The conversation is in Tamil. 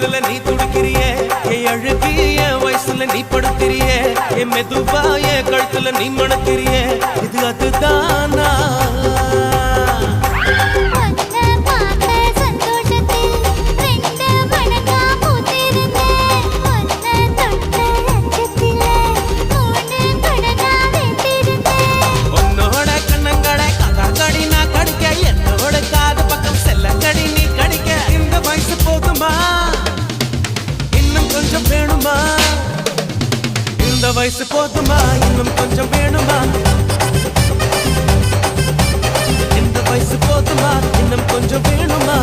குளிரல நீ துடிக்கிறியே என் அழுகி என் வயசுல நீ படுத்திரியே என் மெதுவா என் கழுத்துல நீ மணக்கிறியே இது அதுதானா இந்த வயசு போதுமா இன்னும் கொஞ்சம் வேணுமா இந்த வயசு போதுமா இன்னும் கொஞ்சம் வேணுமா